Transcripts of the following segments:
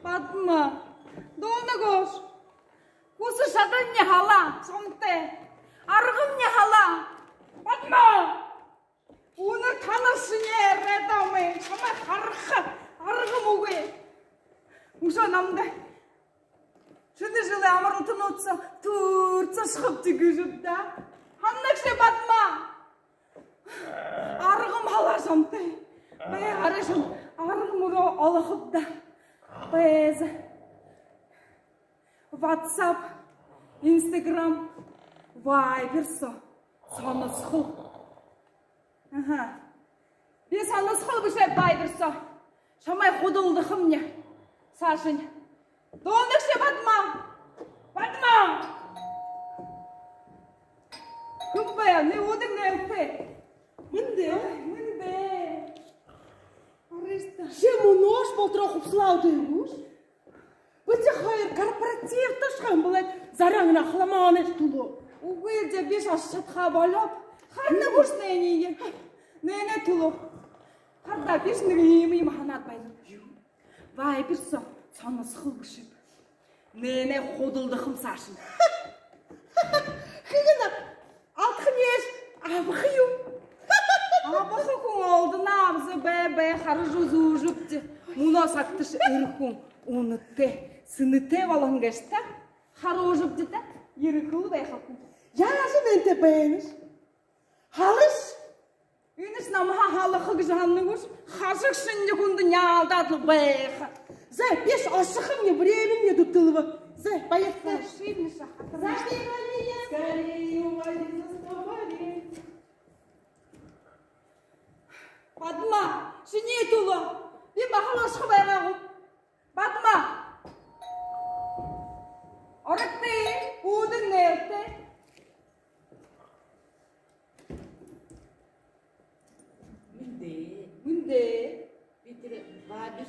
Батма, долна гош. Кусы шадан не хала, сонте. Аргым не хала. Батма. Уны танысыне редамы. Шама харха. Аргым уге. Уша намда. Шыны жылы амырынтын отса, турца шығып түгізіп да. Ханнакше батма. Аргым хала сонте. Бай арышым. Аргым ура алахып да. Без WhatsApp, Instagram, Viber sanısxıl. Bir sanısxıl bir şey Viber. Şamay xuduldıqım ne? Saşın. Doldık şey Batma. Batma. Kımbaya ne odun ne öpe? Mındı. Шему нож болтырау құпсылау дейгіз? Өте қайыр корпоративті шқан бұлай зараңына қыламаған еш тұлы. Угыйде беш ашатқа балап, қанны көш нәйнеге. Нәйне тұлы. Қарда беш нәймейім ханат байды. Вай бір саны сықыл күшіп. Нәйне қодылдықым сашын. Қиғына алтқын еш абықыйым. Абықың олды набзы бәй қарыжы зүжіпті. Мұна сақтыш үркің уныты, сыныты балың кәшті. Қары өжіпті де, ерікілі бәй қақың. Яшын әнте бәйініш. Халыш? Үйніш намыға халықы жанны көш, қашық шынды күнді нялдадылық бәй қақ. Зай, беш ашықым не, времен не тұттылы. Зай, байықта. Шивні шақыр. Забирали, скорее, ували за стовали. Батма, шыне тұлы. Мен бақыла шықы байғағым. Батма. Орықты, ұдың нәйті. Мүнде. Бетірі, бәдір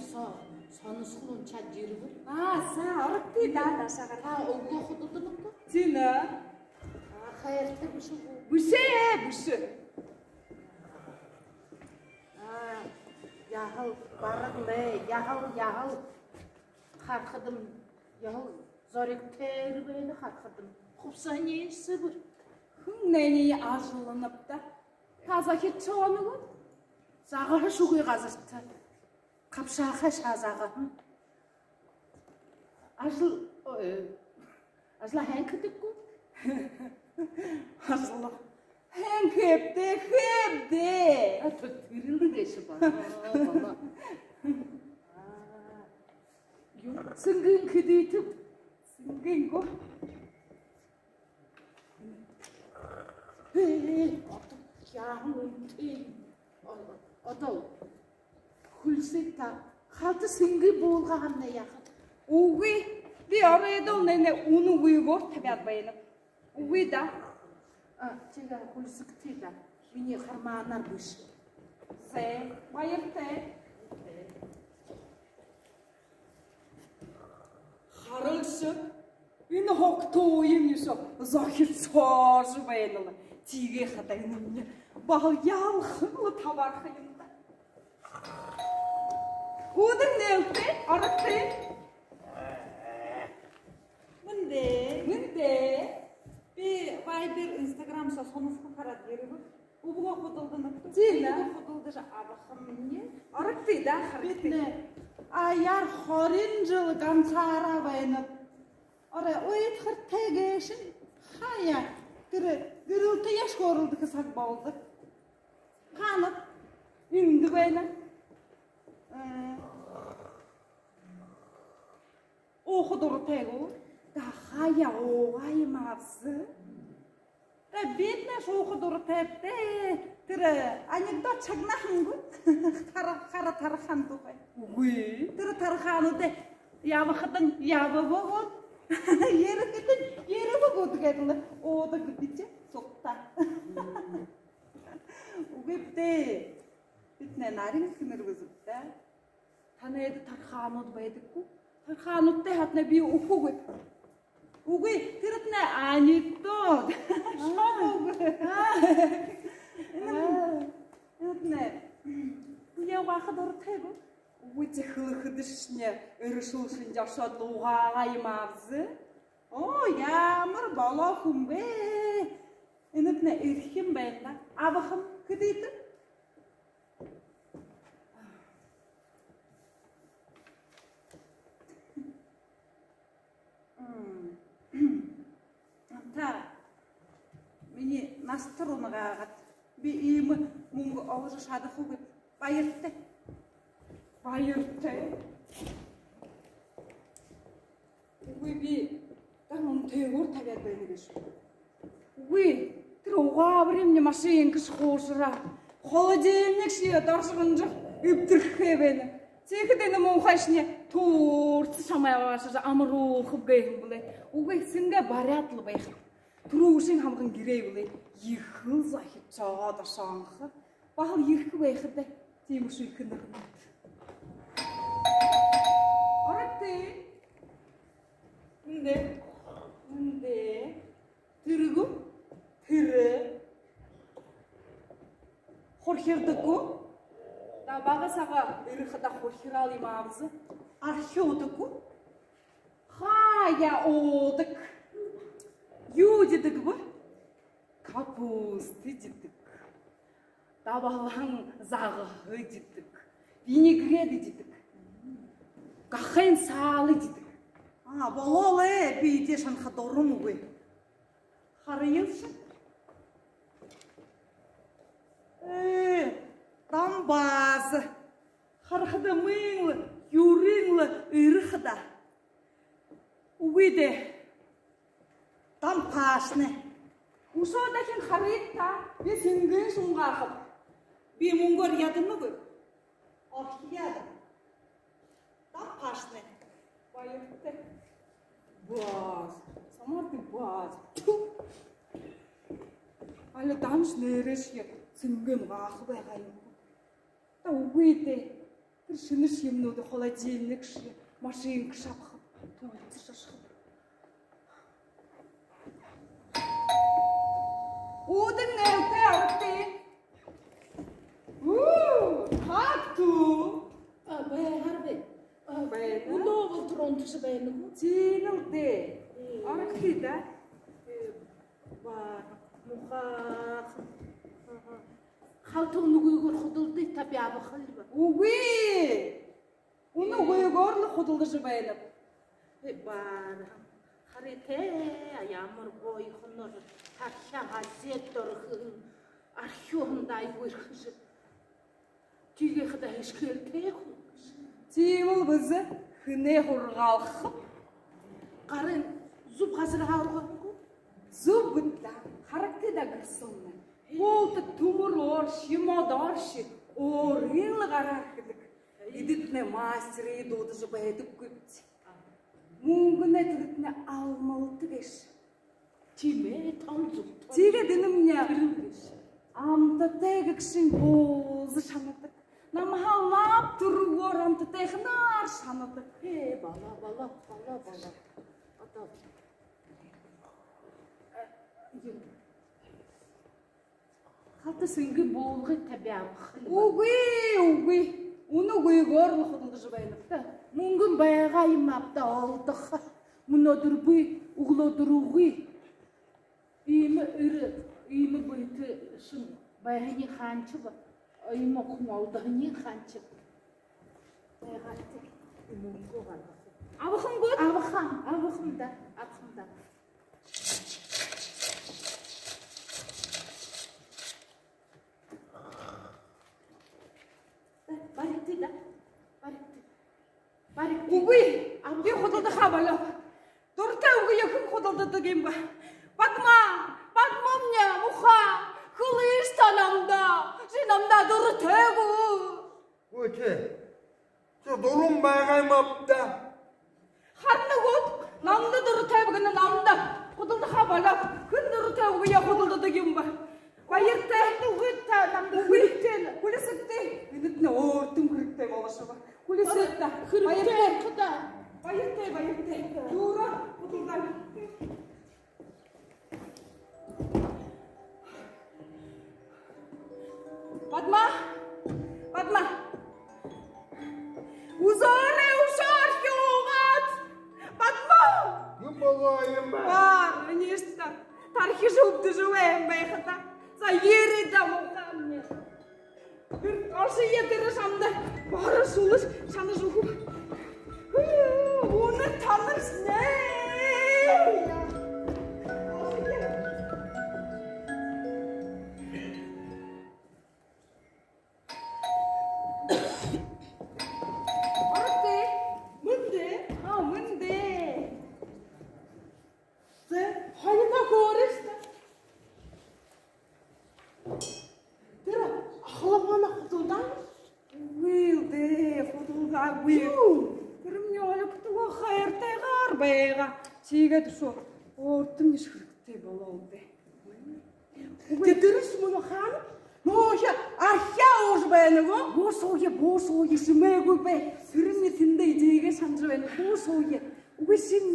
санысқылын чат жері бұл. Са, орықты да шағыр. Ұлғы құдылдыңды? Тіні. Қайырты бұшы бұл. Бүші. Яғыл барыңды, яғыл. Қарқыдым, яғыл зоректері бәйді қарқыдым. Құпса не есі бір? Нәйне ажылынып да. Таза кет çoğunu көт. Зағыры шуғай қазыртты. Қапшаға шазаға. Ажыла хэн күтіп көт? Ажыла. Хэн хепте. Түттірілді деші бала. Сіңгін күдейтіп. Сіңгін көт. Яғын өтей. Адал. Күлсетті. Қалты сіңгі болғағанна яқын. Уғы. Би арайдыл нәйне уны ұйғыр табиат байынып. Уғы да. Тега күлсікті да. Мене қармағанар бұш. Байырты. Қарылшы. Үні хоқты ойым еші. Захир сажы байынылы. Тиге қатайынымне. Бағыл ялқылы табар қиынды. Удың нәлті, арықты. Мүнде. Bir Viber, Instagram sonuçta para veriyor. Bu kodulduğunu değil. Bu kodulduğu abakım ne? Arıktı da harıktı. Ayar horinjil gamsara bayınıp. Oraya oyut hırtegeşin. Hayır. Gürültü yaş koruldu kısak boldu. Kanıp. Ündü böyle. O kodulu tego. Daha ya o aymazı. Da bitne şu kodulu tepte. Tırı anekdot çaknağın bu. Kara tarıkan bu. Uy. Tırı tarıkanı de. Ya bakıdın ya baba. Yeri bu kodu geldi. O da gidici sokta. Uğupte. Bitne narin kınır vızıp da. Tanaydı tarıkanı baydık bu. Tarıkanı da hatna bir uku gıp. Uğuy, tırıtne anekdot. Şoğu. Tırıtne. Bu ya vakıdır tegu. Өте хылыхыдышне ырышылшын жашадлуға ғаймағзы. О, ямыр бала хүмбе. Үнітіне үрхім бәйінда. Абықым күдейді. Та, мені настырыны ғағат. Би үйімі мұңғы ауыры шады құбы байыртты. Байыртты. Уй, би, тағын түйгір табиат бәйіні кеш. Уй, тұруға біремне машинкі шқошыра. Холодильник шия даршығын жық үптірхе бәйіні. Текідені мұңқайшыне торцы шамайға башыжа амыру қып бәйін бұлай. Уй, сіңге барятлы бәйін. Тұрушың хамғын керей бұлай. Ехіл захи чаға да шаңқы. Бағыл ехкі бәйқірді. Теміш үйкінді қымайды. Аракты. Үнде. Түрігім. Түрі. Хорхердігі. Да баға саға үріқіда хорхер алым абызы. Археодігі. Хая одық. Ю дедік бұ. Капусты дедік. Дабалаң зағы дедік. Винегреді дедік. Қақын салы дедік. Бололы бейде шанға дұрым ұғы. Харайылшы? Тамбазы. Харқыда мұңлы, юринлы үріқыда. Уйде. Там пашны. Ушодакен харитта, бе сенгін шунға қып. Бе мұңгөр ядыны көп. Орхи яды. Там пашны. Байыртты. Баз. Самарды баз. Алі дамш нөреш ек. Сенгін ғақы байғайым. Да уйде. Бір шыны шемнуды холодильник ше. Машинка шапқып. Туылцы шашқып. Удың нәуті ауытты. Қақту. Бәй, харбе. Бәйді. Ұлығы тұронтышы бәйіні ғу? Тенілді. Арықты да. Бар, мұқақ. Қалтығыны көйгір құдылды, тәпі абы қылбы. Уй! Оны көйгірлі құдылды жыбайлып. Бар, харите, аямыр бой құныр, тақша ғазет дұрғын, археондай өрхіжі. Түйге қыда ешкелте құнғыш. Тейміл бізі хүне құрғалқып. Қарын, зұп қазір ғарған құн? Зұп бұтта, қарақты да күрсіңі. Болты тұмыр орши, модарши, орғынлы қарақыдық. Едітіне мастері доды жыбайдып көпті. Мұңғын әтілітіне алмалыты кеш. Тиме там зұп. Тиге дінімне амты тәгі кішін болзы шанытық. Намахалап тұру ор амты тәғінар шанытық. Бала. Ата. Қалты сүнгі болғы тәбі абықылы. Угы. Оны көйгөрлі құдылды жыбайлықты. Мұңгын баяға имапта алдықы. Мұны дұрбы, ұғылы дұруғы. Үйімі үрі, үйімі бұйты шын баяғыны қанчы ба. Үйімі құң алдығыны қанчы ба. Баяғатты. Мұңғы ғалықы. Абықым көт? Абықымда. Барикты. Угы, бе құдылды қабалап. Дұрта угы екін құдылды дұгем ба. Батма мне, мұха, қылыш танамда, жинамда дұры тәгу. Өте, дұрым байғаймапта. Ханны көт, намды дұры тәгіні намды. Құдылды қабалап, күн дұры тәгу я құдылды дұгем ба. Байырты, намды күріктен, күлісікті. Үнітіне ортым күрікті болашы ба. Күлісікті, Байырты. Юра, құдылдар. Батма. архи шубды жуэм байхата. За ери да мухамме. Аршы етері шамда бары шулыш шаны жуғу. Оны танырс не? Чигээд шүү. Өөртөө нь ширхтэй болоо үдэ. Тэдэрс мөн хаан нөөш архиа ууш байна уу? Буус ууя шимээгүй бай. Сэрний тэндээ ижээгээ санаж байна. Буус ууя. Үгүй шин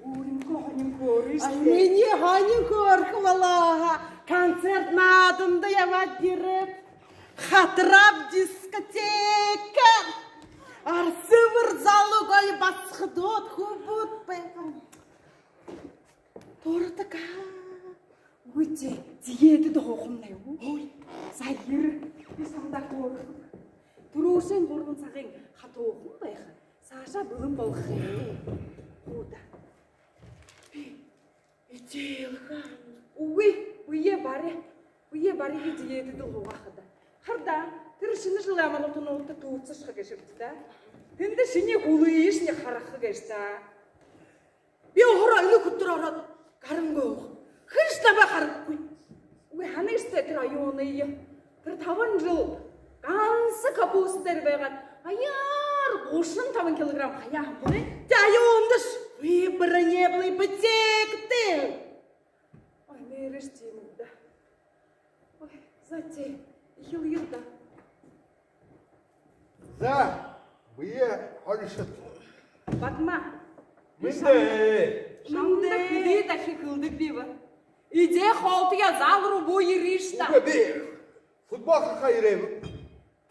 өөрийнхөө хоньгоо өөрөөс. Миний хоньгоо орох болоо. Концерт нааданда яваад ирээ. Хатрап дискотека. Арсывэр залуугой бацхдод хубут байна. Торотака. Үгүй зигээдэд хуухамна юу? Ой. За ер. Би самдаа хуурах. Түрүүшэн 3 цагийн хат хуухан байх. Саашаа бүгэн болох юм. Ууда. Би ичээлха. Үе бари зигээдэд хуухахад. Харда тэр шинэ жил ямаалтнууд тууцсах гэж шивдэ. Тэнд шиний хүлээшний харах гэж та. Би ороо энэ хөтөр ороод гарангой. Хинч намайг харахгүй. Үгүй ханагстай тэр аюуны. Тэр 5 жил ганц капустер байгаад аяар 35 кг хаяа хамбай. Тэ аюундаш выбора не было ипотеки. Ой, нэрэж тийм үү да. Ой, зати Юлда. За, бие хоришот. Батма. Мэдээ. Шамда хилээ дахих хилдэг би ба. Идэ хоолтыг зал руу буу ирнэ ш та. Би футбол хахаа ирэв.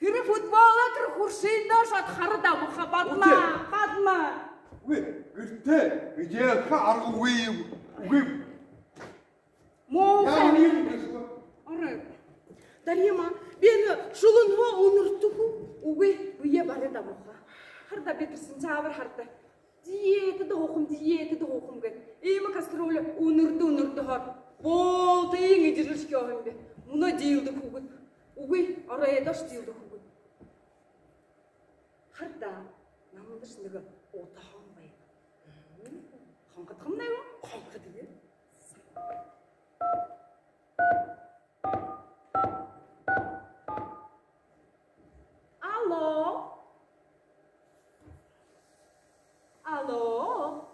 Тэр футболоо тэр хуршиндөө шат харда буха Батма. Үгүй, эртээ идэ ха аргуй. Үгүй. Моо. Орой. Дарьяма, би шулунгаа өнөртөх үү? Үгүй, үе барайда буха. Харда битэрсэн чаавар харда. Диетэд хуухам гэд. Ийм кастрол өнөрдөө хор. Болтын ижирч гэх юм бэ. Мөнөө дийлдэг хүүгд. Үгүй, ороо эдош дийлдэг хүүгд. Харда намдаш нэг утахан бай. Хонгодгом наа юу? Хонгод гээ. Алло.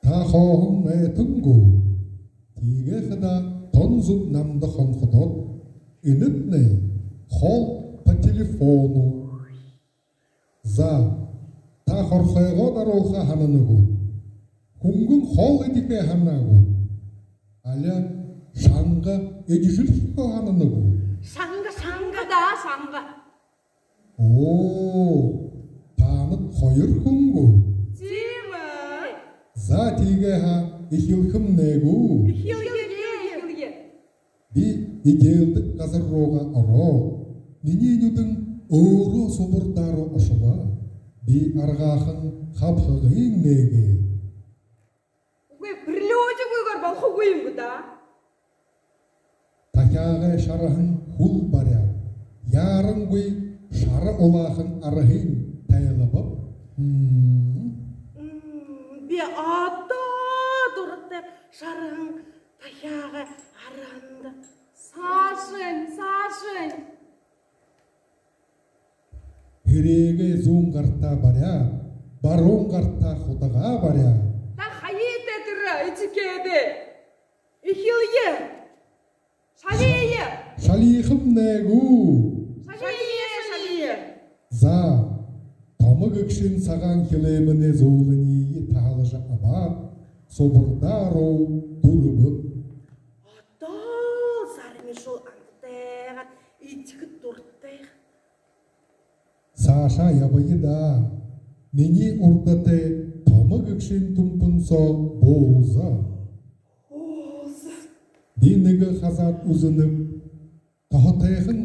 Тахон этэнгүй. Тийгэхда тонзуг намда хонходод инэтнэ хол по телефону. За та хорхойгоо даруулха хананагу. Хүнгэн хол эдикэ ханаагу. Аля шанга эдишүлхөө хананагу. Шанга. Оо, танад хоёр хүнгүү. Тийм ээ. За тийгэха ихилхэм нээгүү. Ихилгээ. Би идээлдэг газар руугаа ороо. Миний нүдэн өөрөө сумурдаараа ошваа. Би аргаахан хавхагын нэгээ. Үгүй брлөөжгүйгээр болохгүй юм да. Тахяага шарахан хул баря. Ярангүй шара улаахан арахын тайлабап. Би одоо дуртай шарахан тахяага араханда. Саашин. Хэрэгээ зүүн гартаа баря. Баруун гартаа худагаа баря. Та хаяатай тэр ичгээдэ. Ихилгээ. Шалихэм нээгүү. За томог гшин цагаан хилэмэнэ зөөлөний таалж аваад собордааруу дүрбөв. Одоо сарны шул антайгаад ичгэд дуртай. Саша явайда. Миний урдате томог гшин тумпунсоо бооза. Бинеге хазат узынып, тахатайхын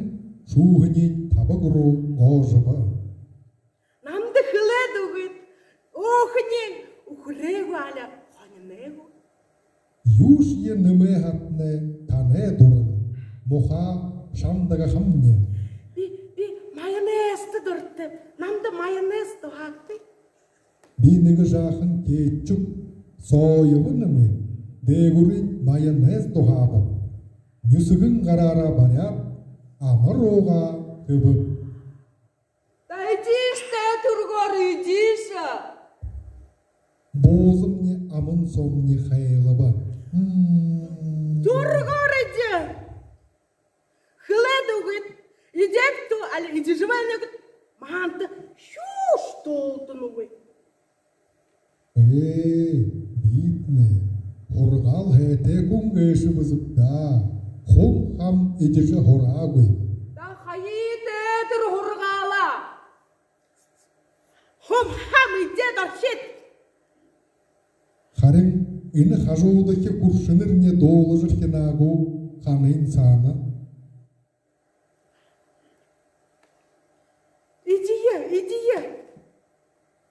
шуғынен табы құру ғожыбы. Намды хылады ұғыт, оғынен ұқырegu аля қонынegu. Юш е нымы хатны таны дұрын, мұха шамдыға хамне. Би майонезді дұртты, намды майонез дұғақты. Бинеге жақын кетчук, сойылы нымы, дегурин майонез дұғабы. Нүсігін қарара баряп, амыр оға көбіп. Дайдиште тургор идиша. Бозымне амын сомне хайлыбы. Тургор иди. Хылады ұғыт, идекту аля иди живайнегіт. Мағанты шуш толтын ұғыт. Битне, хорғал хәте күнгеші бұзықта, хом хам идежі хорағой. Да хайите тур хургала. Хом хам иде дұршет. Харин ини хажуыдaki куршынырне долыжыр хенагу ханы инсаны. Идие.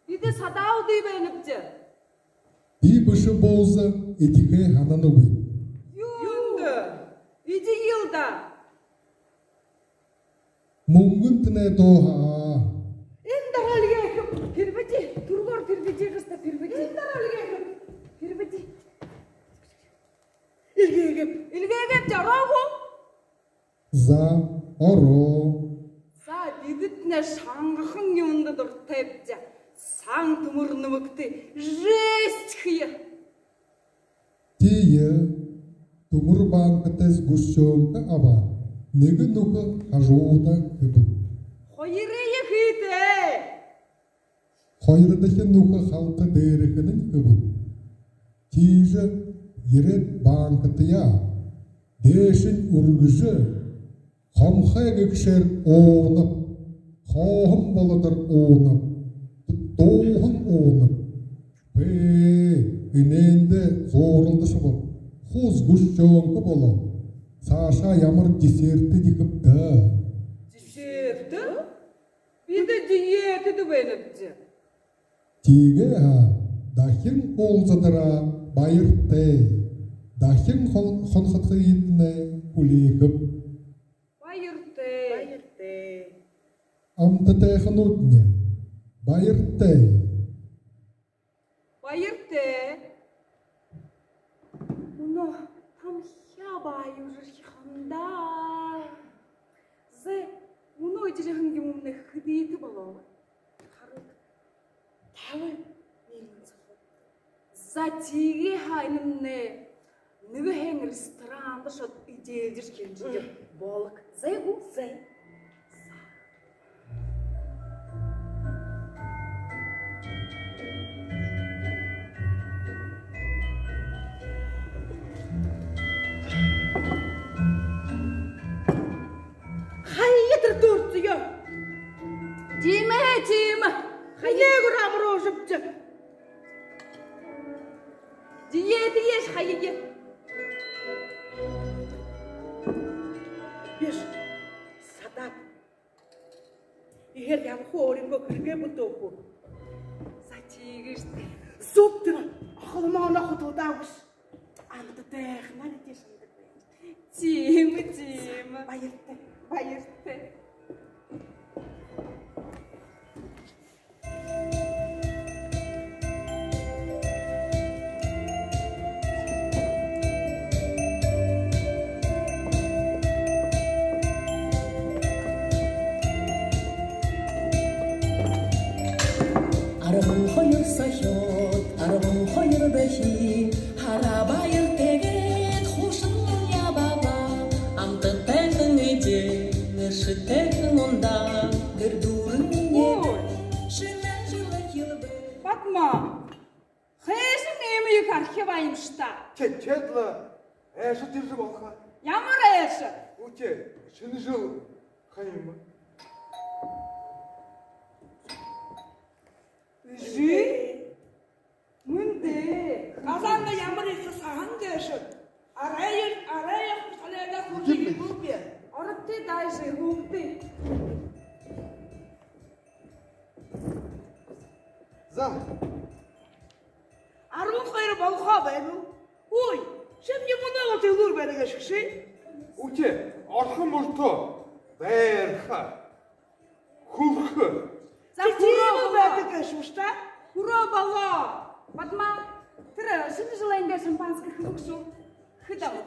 Иде садау дей беніпті. Би бышы болзы этикай хананы бұй. Юнды. Иде йылда. Мұңгын тіне доға. Индар алгекім. Пирбеди. Тургор пирбеди кыста пирбеди. Индар алгекім. Пирбеди. Илгегеп жарағу. За оро. За дидітне шаңғықын юнды дұртайыпты. Саң тұмырны мұқты. Жесть қия. Тие тумыр банкытыз гүшчоңка аба. Неге нұқы хажуыда көбі. Хойырые қиты. Хойырдaki нұқы халқы дәріхінің көбі. Тиже ерет банкытыя. Дешін үргіжі. Қамқай кекшер оғынып. Қоғым болыдыр оғынып. Doğun oğunum. Inende zoruldu şubu. Huz guşçoğunku bolu. Saşa yamır deserti dikipti. Десерті? Bir de diyeti de benipti. Тиге ha. Дахин олзадыра bayırtte. Дахин хонхытқы етіне куликіп. Bayırtı. Амтытайхын отне. Bayırtte. Bayırtı. Bunu tam ya bayırır yıkanda. Zı bunu öcüre hangi mumne hıdiyeti balı. Karık. Tavi. Затиги хайнымне. Нығы хәң ресторанда шат идеялдер келжінде болық. Зай у зай. Хайетір төрті ё. Диме. Хайегір амыр оғыпты. Diyeti yeş hayıge. Беш, садап. Егер ямху оринго кірге бұтоқу. Затигишти. Зоптыра, ақылыма она құтылдауыш. Анты тәғына летешімді. Тимы. Bayırtı. Arabın koyursa yot, arabın koyurda hi, harabayır teget, hoşun ya baba. Amtı teyhın ece, nırşı teyhın onda, gırdurun yebe, şıla yılbe. Fatma. Хэшин нэмэ архивайншта. Чедлы. Эші держі болға. Ямар эші? Өте, шыны жыл қайымы. Жи? Мünde. Қазанда ямар есі саған деші. Арая халайда хуржиги бубе. Оротте дайжи хөвдө. За. Арвун хайр балха байну. Ой, şimdi bunu atılır bana geçişi. Үче орхон мөртөө байрха. Хөрх. Затем бэдэг geçmişte. Ура бала. Батма. Тэр шинэ жилийн дээр шампанское хөвгсөн. Хөдөө.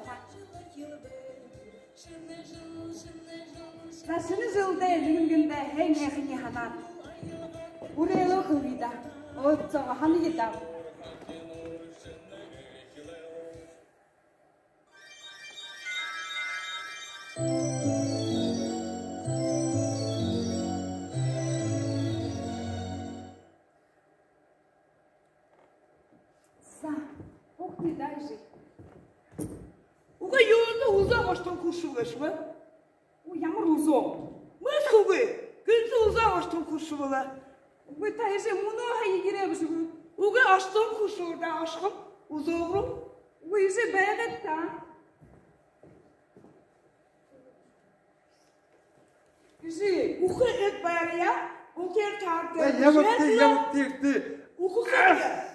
За шинэ жилдээ нэгэнгэндээ хэн хайхны ханаад. Үрээлөө хөвгийда. Өөцөө ханыг даа. Уга юунда узаа гочтон куршуугаш ба? Уу ямар үзөө? Мэс хүүгээ. Гэнэ узаа гочтон куршуугаа. Уу та яшээ мөнөө хаягирээ биш үү? Уга ачтон куршууда ашгам узоогруу. Уу яшээ байгаад та. Яшээ Уга эк байрая. Укер таартай. Ямт. Уга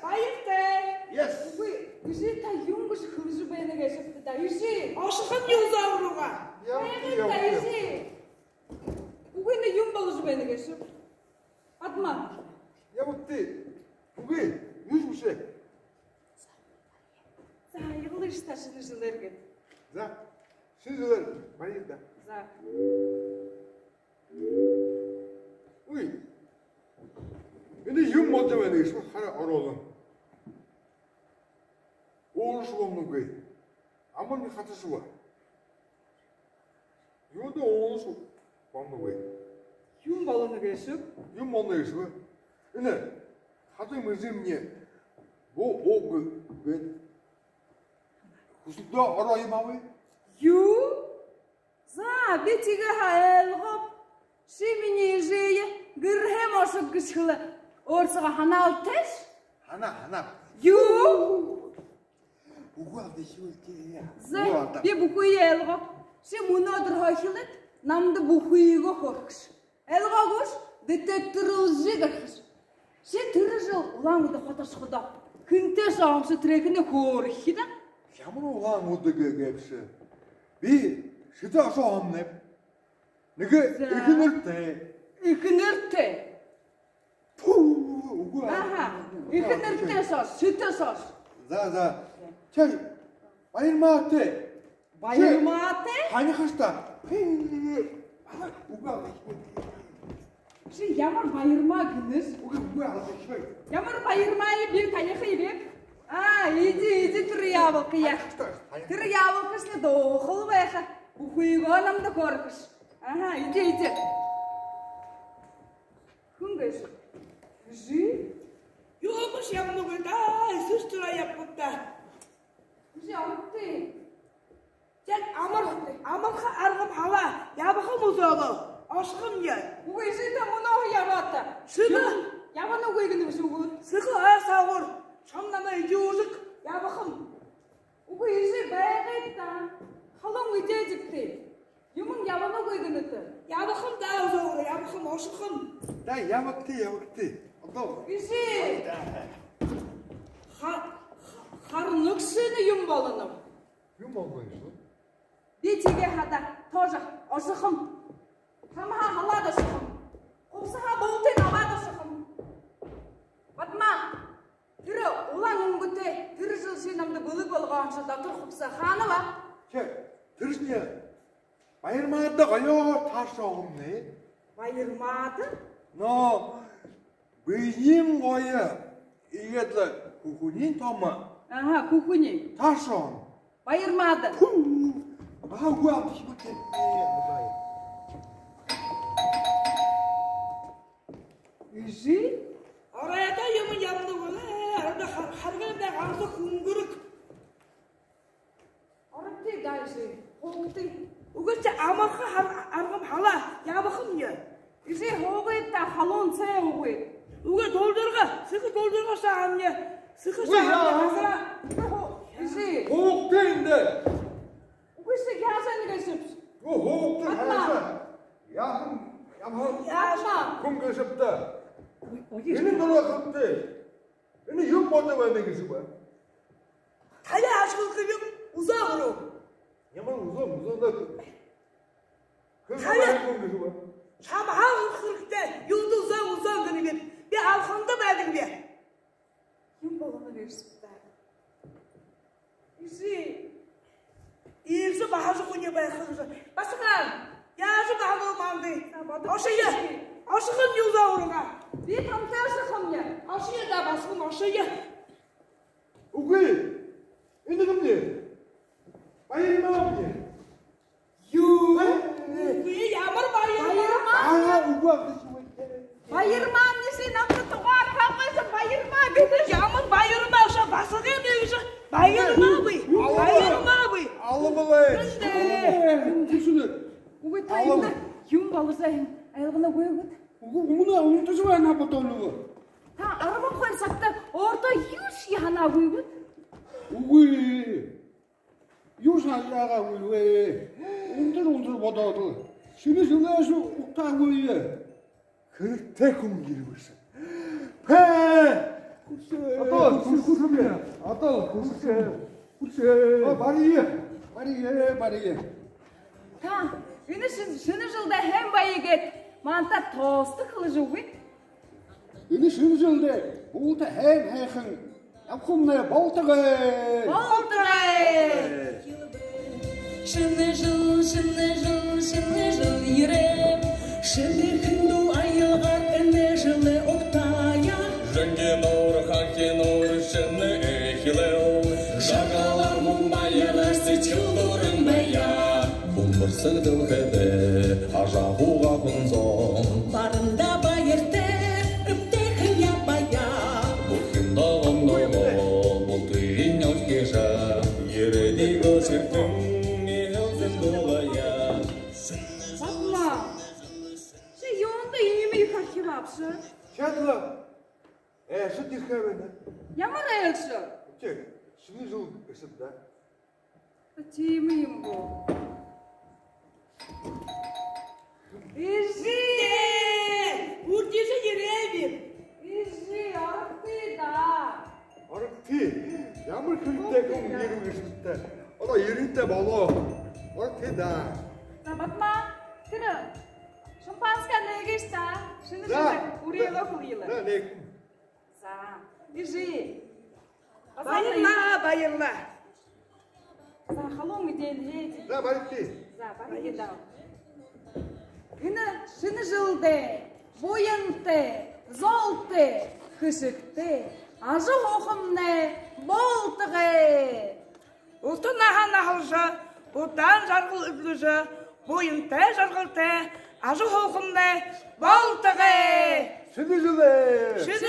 баяртай. Yes. уу яшээ та юм гэж хөрж байна гэж та яшээ. Ашгам узоогрууга. Байгаад та яшээ. Уу энэ юм болж байна гэж. Атма. Ямт. Үгүй. Юус мөшөө. За ялгаш та шинэ жилээр гээд. За. Шинээр баярда. За. Үгүй. Энэ юм мод байна гэж хараа оруулна. Уурш гомнугүй. Амын хаташгүй. Юуд уурш гомнугүй. Юм болно гэж. Юм болно гэж. Энэ хатын мэзэмний бог гэ. Хүсдөө ороо юм авъя. Юу? За би тэгээ хайлгоо шимний жие гэрхэм ошиг гисхэл өөрсгөө ханаалтайш. Хана. Юу? Үгүй авдаа хийвэлтэй. За би бүхий ялгоо. Шим өнөөдөр хойшлоод намд бүхийгөө хөргөш. Ялгоогоос детектор үзэг гэх. Ши тэрэж улаан үдэ хотошходоо. Хинтээс оомс трэхний хөөрөх хина. Ямар улаан үдэг гэвш. Би шидэ асуу хомнэ. Нэг ихнэртэй. Үгүй. Аха. Ихнэртэй сос, шидэ сос. За. Чай. Баярмаатай. Баярмаатай? Ханихаста. Чи ямар баярмаа гинэс? Үгүй авах. Ямар баярмаа би таних ирэг? Иди тэр явах яах. Тэр явах гэснэ доохол байха. Бүхийгөө намд хөргөш. Иди. Хүнгээс. Жи? Юумш ямнуга да сүстра япта. Жи авти. Жан амарха аргам хава ябахам узоого. Ашгам я. Үгүй зэта мөнөө яваата. Сыга Яваа нүгэй гэнэ шүү. сыга асаагор шамнана ижүүсэг ябахам. Үгүй эсэ байгаад та. Халуун үдээжтэй. Юм яваа нүгэй гэнэ. Ябахам да узоого ябахам ашгам. Да явагтай. Одоо Эсэ. Хар нүгсэн юм болно. юм болов юм. Би тэгээ хада тоож осохом. Хамаа халаад осохом. Хувсаа буутай аваад осохом. Батма. Тэр улаан өнгөтэй тэр жил шин намд бөлөг болгоон ч дотор хувсаа хаанава. Тэрсний баярмаад гоёо таашаа өмнө. Баярмаад. Но биеийн гоёо игээд хүүхний том. Хүүхний. Таашаа. Баярмаад. Үгүй авах юм. Жи? Араяда юм ямнуга арада харганда гарсах хөнгөрөг. Орти дайши. Хоогтой. Үгүйч амарха аргам халаа ябахам я. Эсэ хоогой та халуун цай үгүй. Үгүй дуулдырга сэг дуулдыргасаа амня Sıkışa hazıra. İşi. Hoğukta indi. Uysa gelsen geçip. Bu hoğukta hazır. Yakın. Yapma. Kum geçipti. Benim dolaşıptı. Beni yok oldu ben de geçip. Tale aşkı kıyım uzak olu. Yaman uzun da. Kız Hadi. bana kum geçip. Şamaha kırıkta yolda uzak gını bir. Bir alkanda verdin bir. Kim balonu verirsinler? İşi. İyisi bahası kunya bayakırısı. Basıkan. Yaşı bahası olmandı. Aşıkın yuza uğruna. Bir tam tersi kamya. Aşıya da basın aşıya. Ugi. İndi kimdi? Bayır ne yapıyor? Bir yağmur bayır. Ugi akışı. Bayırma annesi nakı tuğar kalkıyorsa bayırma bedir. Yağmur bayırma aşağı basıkan neyse. Bayırma bıy. Bayırma bıy. Ağlamalı. Uy tayında yum balırsa ayılgına koyuyor. Bunu unutucu var ne patolu. Ta araba koysak da orada yüz yana koyuyor. Ugi. Yusa yaga ugi. Undur bodadı. Şimdi şuna şu ukta koyuyor. Kırık tekum girmişsin. Pe! Atal, kursu ya. Atal, kursu. Bariye. Ta şunu жылда hem bayı get. Manta tostu kılıcı uy. Ini şunu söyledi. Bu da hem. Yapkumne baltığı. Şını jıl yürem. Şını hındu ayılgar ene jılı oktaya. Жынген ауыр, ханкен ауыр, шыны эхилеу. Жағалар мұңбайыр, сечілдірін бәя. Бұмбырсыдыл қеді, ажағуға күнзон. Barında bayırda üptekin yapaya. Бұхында ғымдығы, бұлтыйын өткежі. Ередегі сертің, ехілдің долая. Bakma. Şey yolunda iğme yıkar kebapsı. Şadla. Şu dikhavene. Yaman ayılsı. Çek. Şunu jıl ısıpta. Tiyimiyim bu. İzzi. Urtiyse yere bir. İzzi artı da. Arıktı. Yağmur kırık tekum girmişsin. O da yerinde balo. Arıktı da. Bakma. Kırı. Şampanska ne geçti? Şimdi buraya laf uyuyor. Ne? Sa. İzzi. Bayırma. Sa halon gidelim. Ne barıktı? Sa bari gidelim. Şunu жылды, boyunты, zolты, kışıktı, azı hoğumne, boltığı. Ultun nahılsa, ultan zargıl üblüzü, boyunta zargıltı, azı hoğumda, baltığı. Şunu jılı. Şüdü